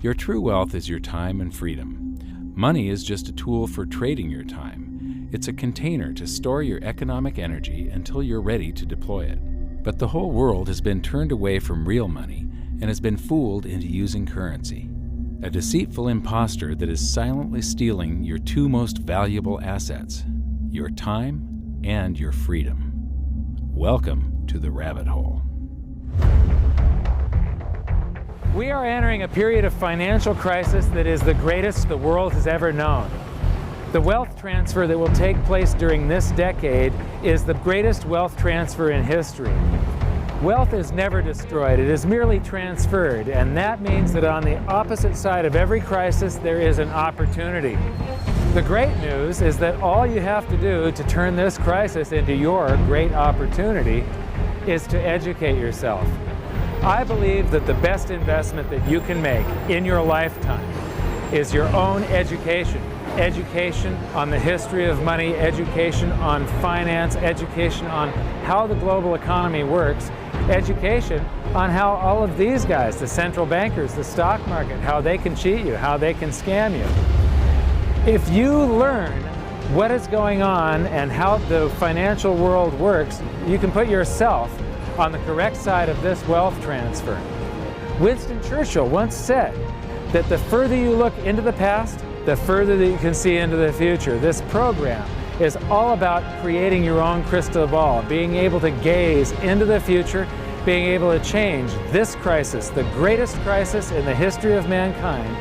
Your true wealth is your time and freedom. Money is just a tool for trading your time. It's a container to store your economic energy until you're ready to deploy it. But the whole world has been turned away from real money and has been fooled into using currency. A deceitful imposter that is silently stealing your two most valuable assets, your time and your freedom. Welcome to the rabbit hole. We are entering a period of financial crisis that is the greatest the world has ever known. The wealth transfer that will take place during this decade is the greatest wealth transfer in history. Wealth is never destroyed, it is merely transferred, and that means that on the opposite side of every crisis there is an opportunity. The great news is that all you have to do to turn this crisis into your great opportunity is to educate yourself. I believe that the best investment that you can make in your lifetime is your own education. Education on the history of money, education on finance, education on how the global economy works, education on how all of these guys, the central bankers, the stock market, how they can cheat you, how they can scam you. If you learn what is going on and how the financial world works, you can put yourself on the correct side of this wealth transfer. Winston Churchill once said that the further you look into the past, the further that you can see into the future. This program is all about creating your own crystal ball, being able to gaze into the future, being able to change this crisis, the greatest crisis in the history of mankind,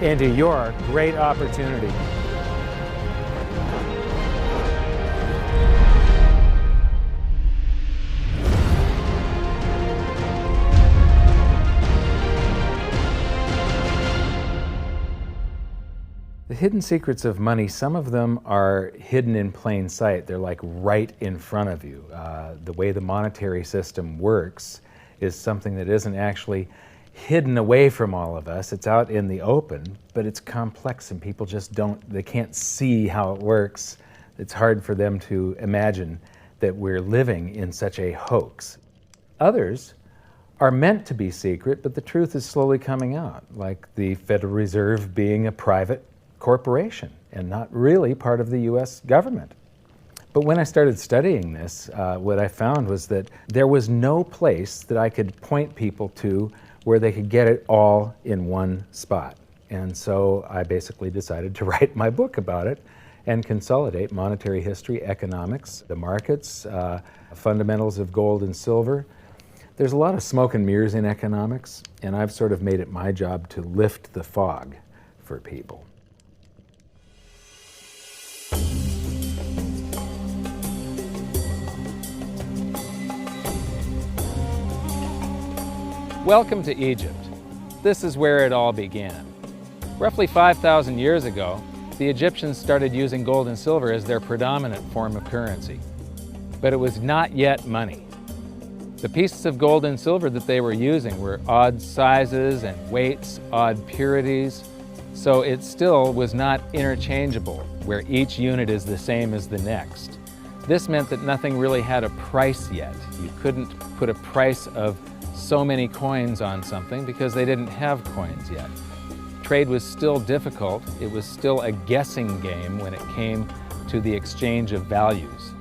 into your great opportunity. The hidden secrets of money, some of them are hidden in plain sight. They're like right in front of you. The way the monetary system works is something that isn't actually hidden away from all of us. It's out in the open, but it's complex and people just they can't see how it works. It's hard for them to imagine that we're living in such a hoax. Others are meant to be secret, but the truth is slowly coming out, like the Federal Reserve being a private corporation and not really part of the U.S. government. But when I started studying this, what I found was that there was no place that I could point people to where they could get it all in one spot. And so I basically decided to write my book about it and consolidate monetary history, economics, the markets, fundamentals of gold and silver. There's a lot of smoke and mirrors in economics, and I've sort of made it my job to lift the fog for people. Welcome to Egypt. This is where it all began. Roughly 5,000 years ago, the Egyptians started using gold and silver as their predominant form of currency. But it was not yet money. The pieces of gold and silver that they were using were odd sizes and weights, odd purities, so it still was not interchangeable, where each unit is the same as the next. This meant that nothing really had a price yet. You couldn't put a price of so many coins on something because they didn't have coins yet. Trade was still difficult. It was still a guessing game when it came to the exchange of values.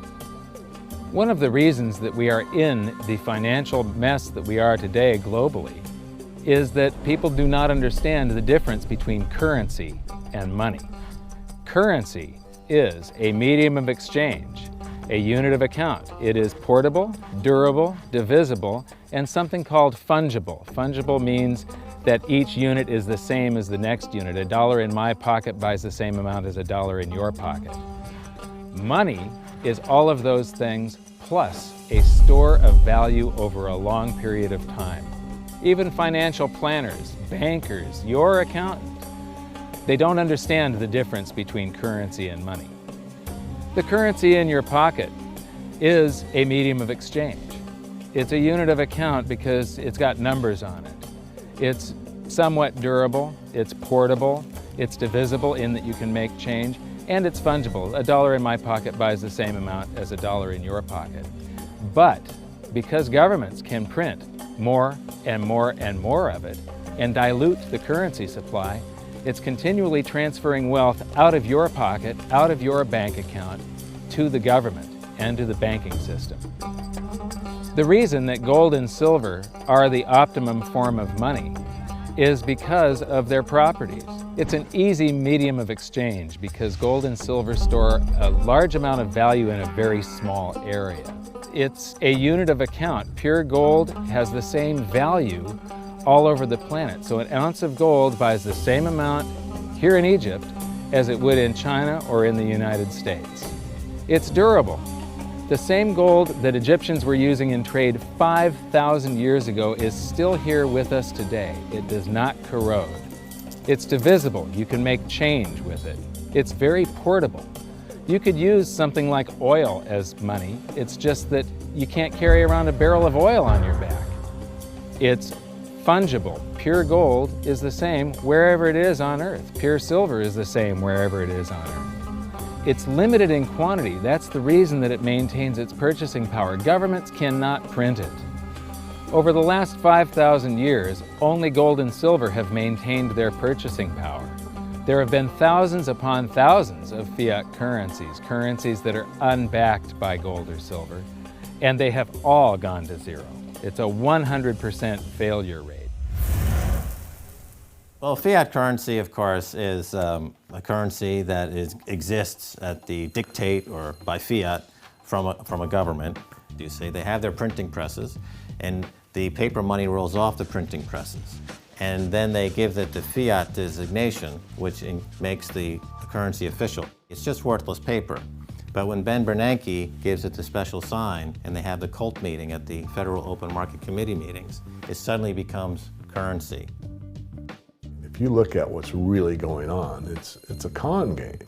One of the reasons that we are in the financial mess that we are today globally is that people do not understand the difference between currency and money. Currency is a medium of exchange, a unit of account. It is portable, durable, divisible, and something called fungible. Fungible means that each unit is the same as the next unit. A dollar in my pocket buys the same amount as a dollar in your pocket. Money is all of those things plus a store of value over a long period of time. Even financial planners, bankers, your accountant, they don't understand the difference between currency and money. The currency in your pocket is a medium of exchange. It's a unit of account because it's got numbers on it. It's somewhat durable, it's portable, it's divisible in that you can make change, and it's fungible. A dollar in my pocket buys the same amount as a dollar in your pocket. But because governments can print more and more and more of it, and dilute the currency supply, it's continually transferring wealth out of your pocket, out of your bank account, to the government and to the banking system. The reason that gold and silver are the optimum form of money is because of their properties. It's an easy medium of exchange because gold and silver store a large amount of value in a very small area. It's a unit of account. Pure gold has the same value all over the planet. So an ounce of gold buys the same amount here in Egypt as it would in China or in the United States. It's durable. The same gold that Egyptians were using in trade 5,000 years ago is still here with us today. It does not corrode. It's divisible. You can make change with it. It's very portable. You could use something like oil as money. It's just that you can't carry around a barrel of oil on your back. It's fungible. Pure gold is the same wherever it is on Earth. Pure silver is the same wherever it is on Earth. It's limited in quantity. That's the reason that it maintains its purchasing power. Governments cannot print it. Over the last 5,000 years, only gold and silver have maintained their purchasing power. There have been thousands upon thousands of fiat currencies, currencies that are unbacked by gold or silver, and they have all gone to zero. It's a 100% failure rate. Well, fiat currency, of course, is a currency that exists at the dictate or by fiat from a government. You say they have their printing presses, and the paper money rolls off the printing presses. And then they give it the fiat designation, which makes the currency official. It's just worthless paper. But when Ben Bernanke gives it the special sign and they have the cult meeting at the Federal Open Market Committee meetings, it suddenly becomes currency. If you look at what's really going on, it's a con game.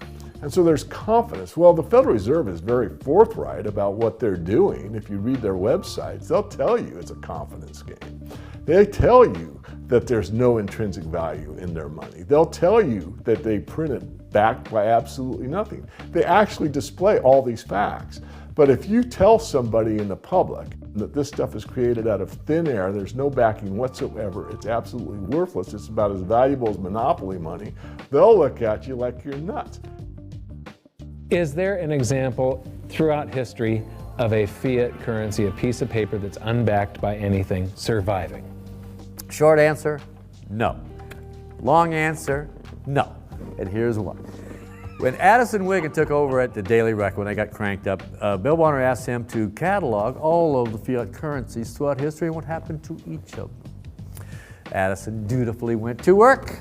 And so there's confidence. Well, the Federal Reserve is very forthright about what they're doing. If you read their websites, they'll tell you it's a confidence game. They tell you that there's no intrinsic value in their money. They'll tell you that they print it backed by absolutely nothing. They actually display all these facts. But if you tell somebody in the public that this stuff is created out of thin air, there's no backing whatsoever, it's absolutely worthless, it's about as valuable as monopoly money, they'll look at you like you're nuts. Is there an example throughout history of a fiat currency, a piece of paper that's unbacked by anything, surviving? Short answer, no. Long answer, no. And here's why. When Addison Wiggin took over at the Daily Record, when they got cranked up, Bill Warner asked him to catalog all of the fiat currencies throughout history and what happened to each of them. Addison dutifully went to work.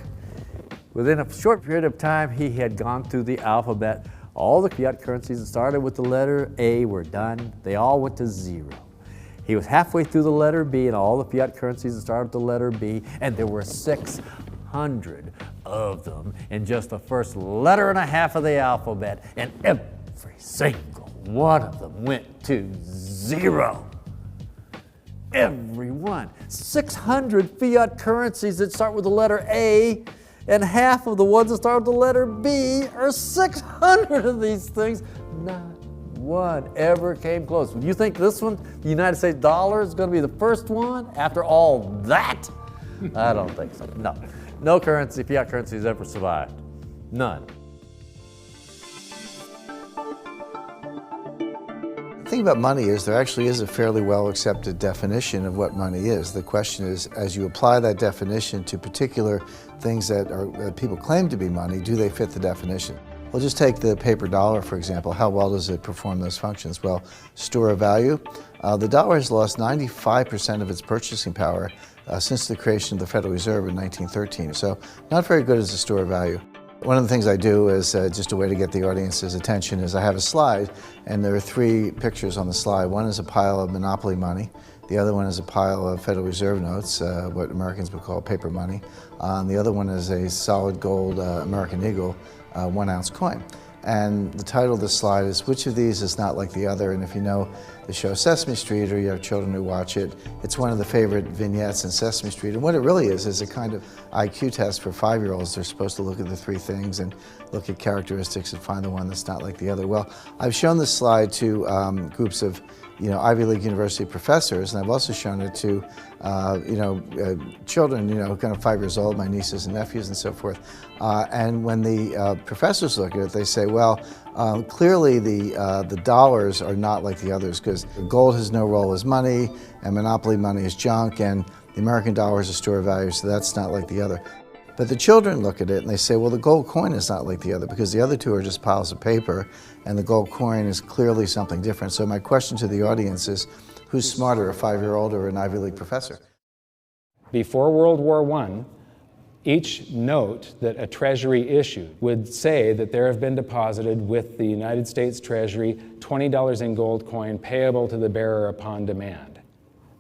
Within a short period of time, he had gone through the alphabet. All the fiat currencies that started with the letter A were done. They all went to zero. He was halfway through the letter B and all the fiat currencies that started with the letter B, and there were 600 of them in just the first letter and a half of the alphabet, and every single one of them went to zero. Every one. 600 fiat currencies that start with the letter A, and half of the ones that start with the letter B are 600 of these things. Not one ever came close. Would you think this one, the United States dollar, is going to be the first one after all that? I don't think so. No. No currency, fiat currency has ever survived. None. The thing about money is there actually is a fairly well accepted definition of what money is. The question is, as you apply that definition to particular things that people claim to be money, do they fit the definition? We'll just take the paper dollar, for example. How well does it perform those functions? Well, store of value. The dollar has lost 95% of its purchasing power since the creation of the Federal Reserve in 1913. So not very good as a store of value. One of the things I do is just a way to get the audience's attention is I have a slide, and there are three pictures on the slide. One is a pile of monopoly money. The other one is a pile of Federal Reserve notes, what Americans would call paper money. And the other one is a solid gold American Eagle 1 ounce coin. And the title of the slide is, which of these is not like the other? And if you know the show Sesame Street, or you have children who watch it, it's one of the favorite vignettes in Sesame Street. And what it really is a kind of IQ test for 5-year-olds. They're supposed to look at the three things and look at characteristics and find the one that's not like the other. Well, I've shown this slide to groups of Ivy League university professors, and I've also shown it to, children, kind of 5 years old, my nieces and nephews and so forth. And when the professors look at it, they say, well, clearly the dollars are not like the others because gold has no role as money, and monopoly money is junk, and the American dollar is a store of value, so that's not like the other. But the children look at it and they say, well, the gold coin is not like the other because the other two are just piles of paper and the gold coin is clearly something different. So my question to the audience is, who's smarter, a 5-year-old or an Ivy League professor? Before World War I, each note that a Treasury issued would say that there have been deposited with the United States Treasury $20 in gold coin payable to the bearer upon demand.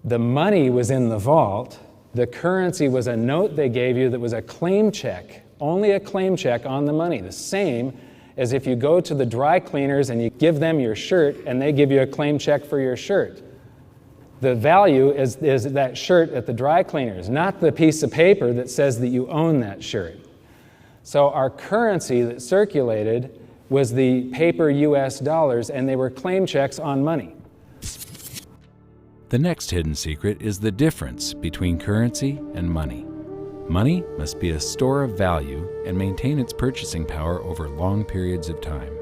The money was in the vault. The currency was a note they gave you that was a claim check, only a claim check on the money, the same as if you go to the dry cleaners and you give them your shirt and they give you a claim check for your shirt. The value is that shirt at the dry cleaners, not the piece of paper that says that you own that shirt. So our currency that circulated was the paper US dollars, and they were claim checks on money. The next hidden secret is the difference between currency and money. Money must be a store of value and maintain its purchasing power over long periods of time.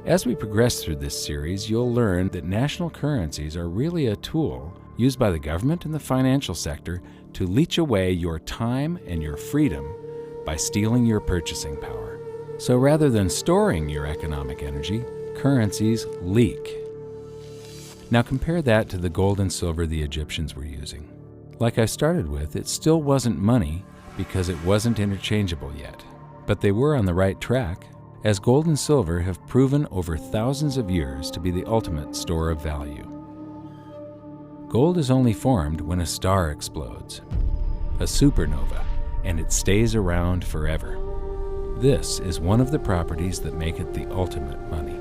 As we progress through this series, you'll learn that national currencies are really a tool used by the government and the financial sector to leech away your time and your freedom by stealing your purchasing power. So rather than storing your economic energy, currencies leak. Now compare that to the gold and silver the Egyptians were using. Like I started with, it still wasn't money because it wasn't interchangeable yet. But they were on the right track, as gold and silver have proven over thousands of years to be the ultimate store of value. Gold is only formed when a star explodes, a supernova, and it stays around forever. This is one of the properties that make it the ultimate money.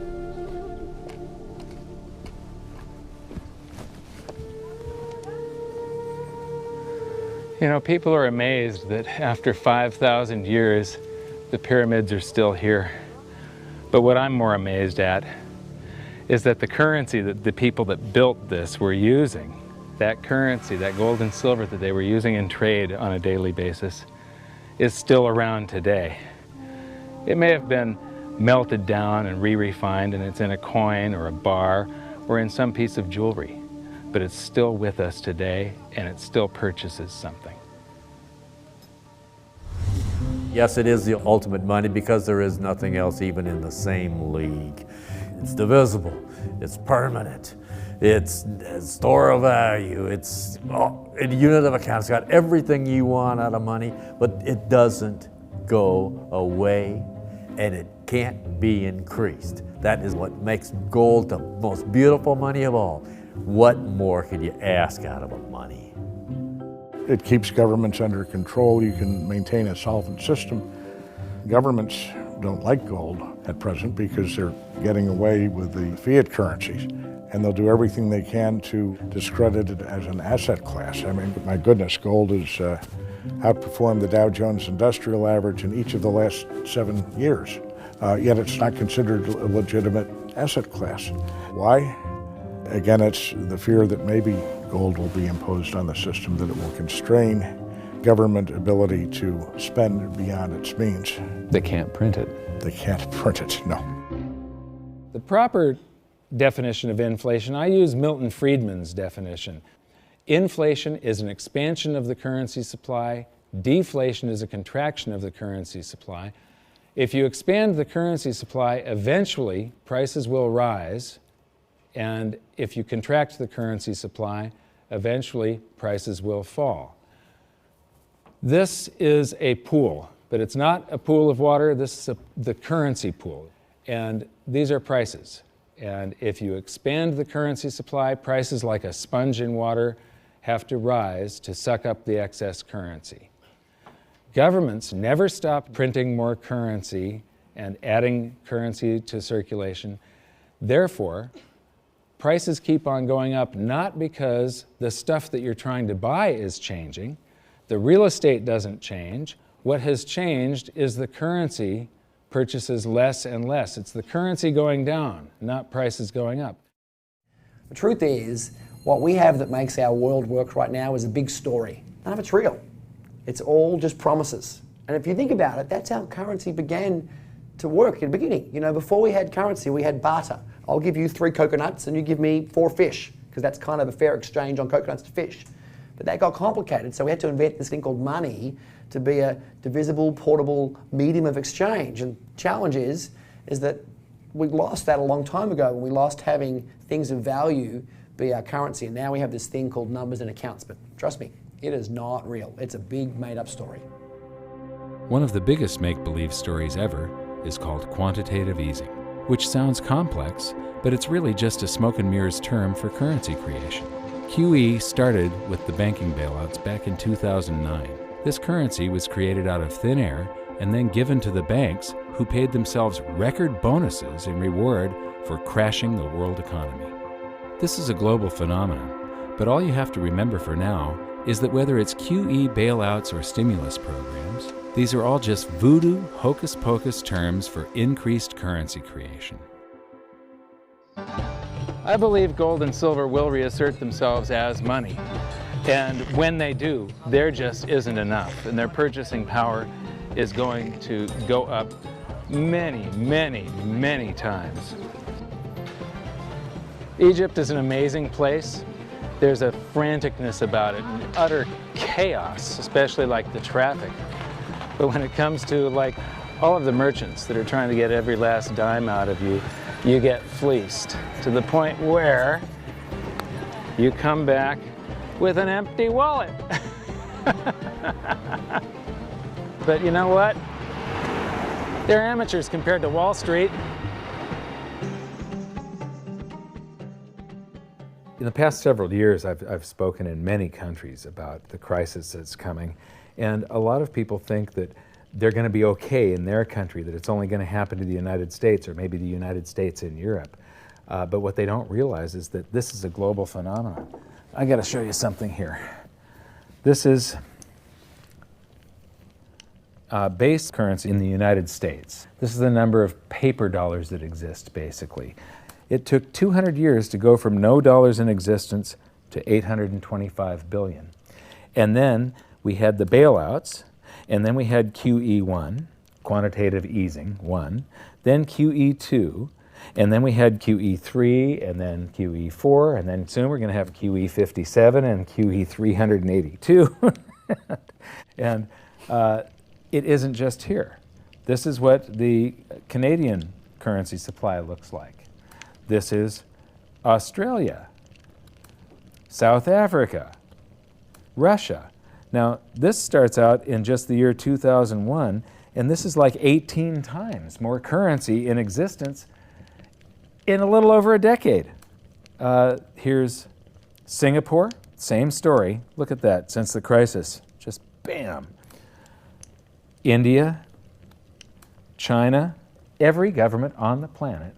People are amazed that after 5,000 years, the pyramids are still here. But what I'm more amazed at is that the currency that the people that built this were using, that currency, that gold and silver that they were using in trade on a daily basis, is still around today. It may have been melted down and re-refined, and it's in a coin or a bar or in some piece of jewelry, but it's still with us today, and it still purchases something. Yes, it is the ultimate money because there is nothing else even in the same league. It's divisible, it's permanent, it's a store of value, it's a unit of account. It's got everything you want out of money, but it doesn't go away and it can't be increased. That is what makes gold the most beautiful money of all. What more could you ask out of a money? It keeps governments under control. You can maintain a solvent system. Governments don't like gold at present because they're getting away with the fiat currencies, and they'll do everything they can to discredit it as an asset class. I mean, my goodness, gold has outperformed the Dow Jones Industrial Average in each of the last 7 years, yet it's not considered a legitimate asset class. Why? Again, it's the fear that maybe gold will be imposed on the system, that it will constrain government ability to spend beyond its means. They can't print it. They can't print it, no. The proper definition of inflation, I use Milton Friedman's definition. Inflation is an expansion of the currency supply. Deflation is a contraction of the currency supply. If you expand the currency supply, eventually prices will rise. And if you contract the currency supply, eventually prices will fall. This is a pool, but it's not a pool of water. This is the currency pool. And these are prices. And if you expand the currency supply, prices like a sponge in water have to rise to suck up the excess currency. Governments never stop printing more currency and adding currency to circulation. Therefore, prices keep on going up, not because the stuff that you're trying to buy is changing. The real estate doesn't change. What has changed is the currency purchases less and less. It's the currency going down, not prices going up. The truth is, what we have that makes our world work right now is a big story. None of it's real. It's all just promises. And if you think about it, that's how currency began to work in the beginning. You know, before we had currency, we had barter. I'll give you 3 coconuts and you give me 4 fish, because that's kind of a fair exchange on coconuts to fish. But that got complicated, so we had to invent this thing called money to be a divisible, portable medium of exchange. And the challenge is that we lost that a long time ago, when we lost having things of value be our currency, and now we have this thing called numbers and accounts. But trust me, it is not real. It's a big made-up story. One of the biggest make-believe stories ever is called quantitative easing, which sounds complex, but it's really just a smoke and mirrors term for currency creation. QE started with the banking bailouts back in 2009. This currency was created out of thin air and then given to the banks, who paid themselves record bonuses in reward for crashing the world economy. This is a global phenomenon, but all you have to remember for now is that whether it's QE bailouts or stimulus programs, these are all just voodoo, hocus-pocus terms for increased currency creation. I believe gold and silver will reassert themselves as money. And when they do, there just isn't enough, and their purchasing power is going to go up many, many, many times. Egypt is an amazing place. There's a franticness about it, and utter chaos, especially like the traffic. But when it comes to like all of the merchants that are trying to get every last dime out of you, you get fleeced to the point where you come back with an empty wallet. But you know what? They're amateurs compared to Wall Street. In the past several years, I've spoken in many countries about the crisis that's coming, and a lot of people think that they're going to be okay in their country, that it's only going to happen to the United States or maybe the United States in Europe. But what they don't realize is that this is a global phenomenon. I got to show you something here. This is base currency in the United States. This is the number of paper dollars that exist, basically. It took 200 years to go from no dollars in existence to 825 billion. And then we had the bailouts, and then we had QE1, quantitative easing 1, then QE2, and then we had QE3, and then QE4, and then soon we're going to have QE57 and QE382. And it isn't just here. This is what the Canadian currency supply looks like. This is Australia, South Africa, Russia. Now, this starts out in just the year 2001, and this is like 18 times more currency in existence in a little over a decade. Here's Singapore, same story. Look at that, since the crisis, just bam. India, China, every government on the planet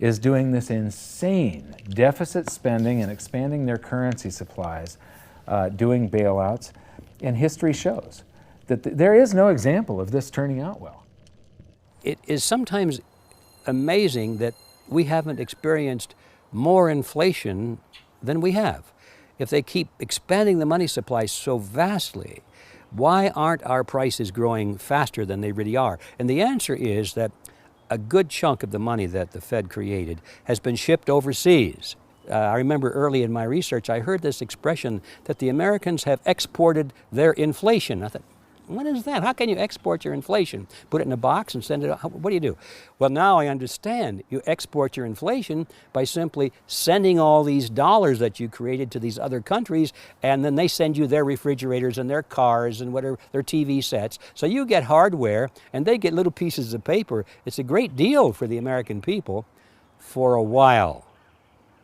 is doing this insane deficit spending and expanding their currency supplies, doing bailouts. And history shows that there is no example of this turning out well. It is sometimes amazing that we haven't experienced more inflation than we have. If they keep expanding the money supply so vastly, why aren't our prices growing faster than they really are? And the answer is that a good chunk of the money that the Fed created has been shipped overseas. I remember early in my research, I heard this expression that the Americans have exported their inflation. I thought, what is that? How can you export your inflation? Put it in a box and send it out? What do you do? Well, now I understand. You export your inflation by simply sending all these dollars that you created to these other countries, and then they send you their refrigerators and their cars and whatever, their TV sets. So you get hardware, and they get little pieces of paper. It's a great deal for the American people for a while.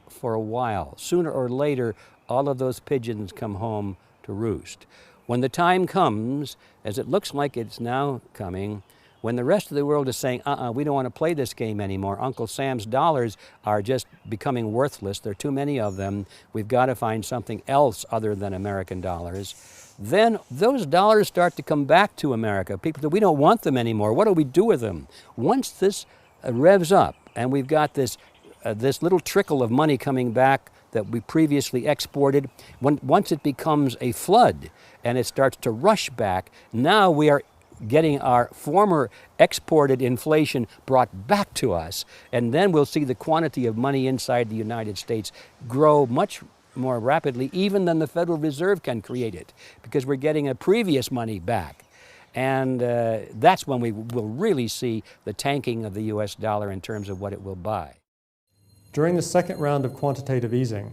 For a while. Sooner or later, all of those pigeons come home to roost. When the time comes, as it looks like it's now coming, when the rest of the world is saying, we don't want to play this game anymore, Uncle Sam's dollars are just becoming worthless, there are too many of them, we've got to find something else other than American dollars, then those dollars start to come back to America. People say, we don't want them anymore, what do we do with them? Once this revs up and we've got this little trickle of money coming back that we previously exported, once it becomes a flood and it starts to rush back, now we are getting our former exported inflation brought back to us, and then we'll see the quantity of money inside the United States grow much more rapidly even than the Federal Reserve can create it, because we're getting a previous money back. And that's when we will really see the tanking of the US dollar in terms of what it will buy. During the second round of quantitative easing,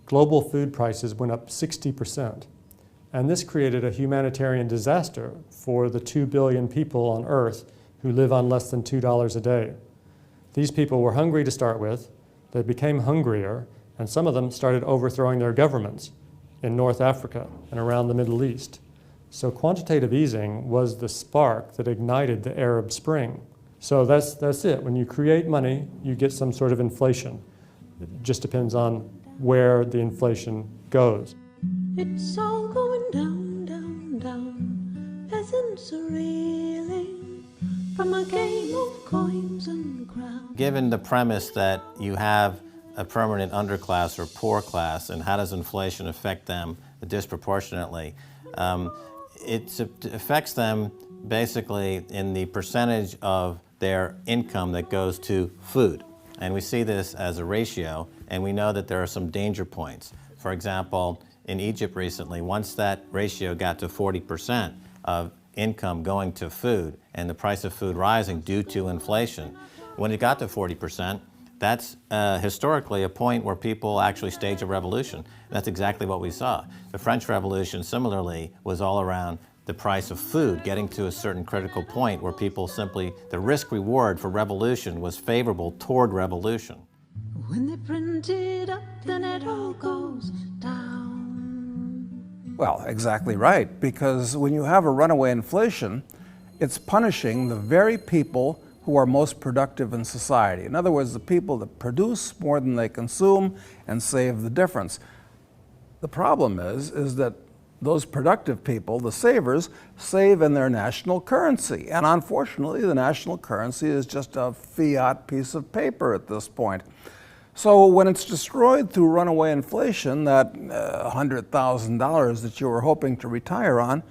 global food prices went up 60%. And this created a humanitarian disaster for the 2 billion people on Earth who live on less than $2 a day. These people were hungry to start with, they became hungrier, and some of them started overthrowing their governments in North Africa and around the Middle East. So quantitative easing was the spark that ignited the Arab Spring. So that's it. When you create money, you get some sort of inflation. It just depends on where the inflation goes. It's all going down, down, down. Peasants are reeling from a game of coins and crowns. Given the premise that you have a permanent underclass or poor class, and how does inflation affect them disproportionately? It affects them basically in the percentage of their income that goes to food. And we see this as a ratio, and we know that there are some danger points. For example, in Egypt recently, once that ratio got to 40% of income going to food and the price of food rising due to inflation, when it got to 40%, that's historically a point where people actually stage a revolution. And that's exactly what we saw. The French Revolution, similarly, was all around the price of food getting to a certain critical point where people simply, the risk-reward for revolution was favorable toward revolution. When they print it up, then it all goes down. Well, exactly right, because when you have a runaway inflation, it's punishing the very people who are most productive in society. In other words, the people that produce more than they consume and save the difference. The problem is that those productive people, the savers, save in their national currency. And unfortunately, the national currency is just a fiat piece of paper at this point. So when it's destroyed through runaway inflation, that $100,000 that you were hoping to retire on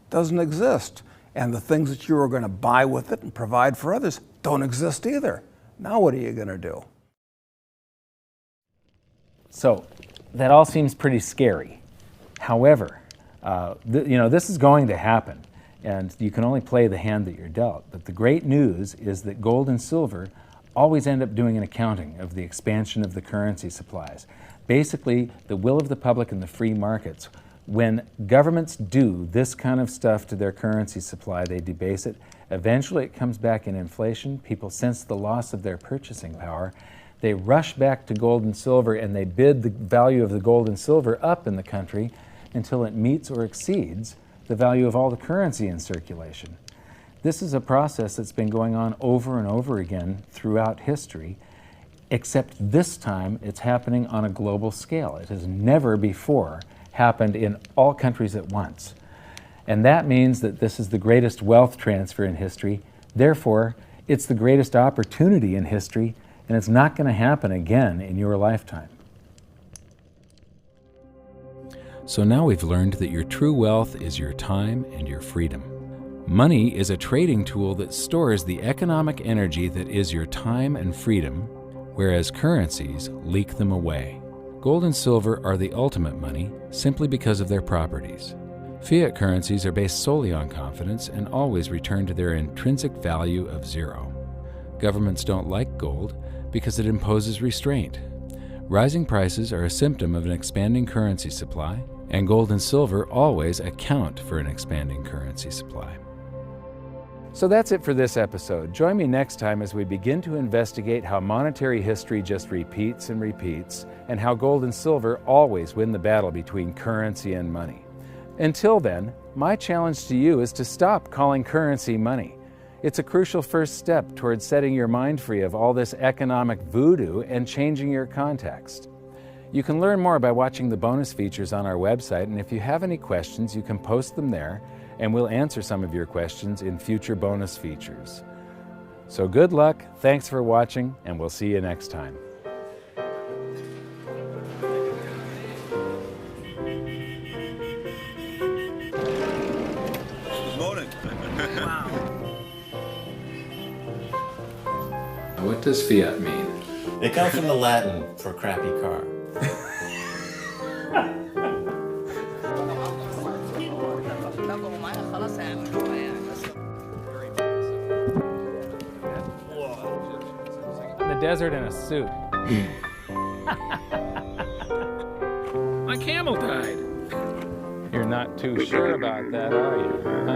doesn't exist. And the things that you were going to buy with it and provide for others don't exist either. Now what are you going to do? So that all seems pretty scary. However, this is going to happen, and you can only play the hand that you're dealt. But the great news is that gold and silver always end up doing an accounting of the expansion of the currency supplies. Basically, the will of the public and the free markets. When governments do this kind of stuff to their currency supply, they debase it. Eventually it comes back in inflation. People sense the loss of their purchasing power. They rush back to gold and silver, and they bid the value of the gold and silver up in the country until it meets or exceeds the value of all the currency in circulation. This is a process that's been going on over and over again throughout history, except this time it's happening on a global scale. It has never before happened in all countries at once. And that means that this is the greatest wealth transfer in history. Therefore, it's the greatest opportunity in history, and it's not going to happen again in your lifetime. So now we've learned that your true wealth is your time and your freedom. Money is a trading tool that stores the economic energy that is your time and freedom, whereas currencies leak them away. Gold and silver are the ultimate money simply because of their properties. Fiat currencies are based solely on confidence and always return to their intrinsic value of zero. Governments don't like gold because it imposes restraint. Rising prices are a symptom of an expanding currency supply, and gold and silver always account for an expanding currency supply. So that's it for this episode. Join me next time as we begin to investigate how monetary history just repeats and repeats, and how gold and silver always win the battle between currency and money. Until then, my challenge to you is to stop calling currency money. It's a crucial first step towards setting your mind free of all this economic voodoo and changing your context. You can learn more by watching the bonus features on our website, and if you have any questions, you can post them there, and we'll answer some of your questions in future bonus features. So good luck, thanks for watching, and we'll see you next time. What does fiat mean? It comes from the Latin for crappy car. In the desert in a suit. My camel died. You're not too sure about that, are you?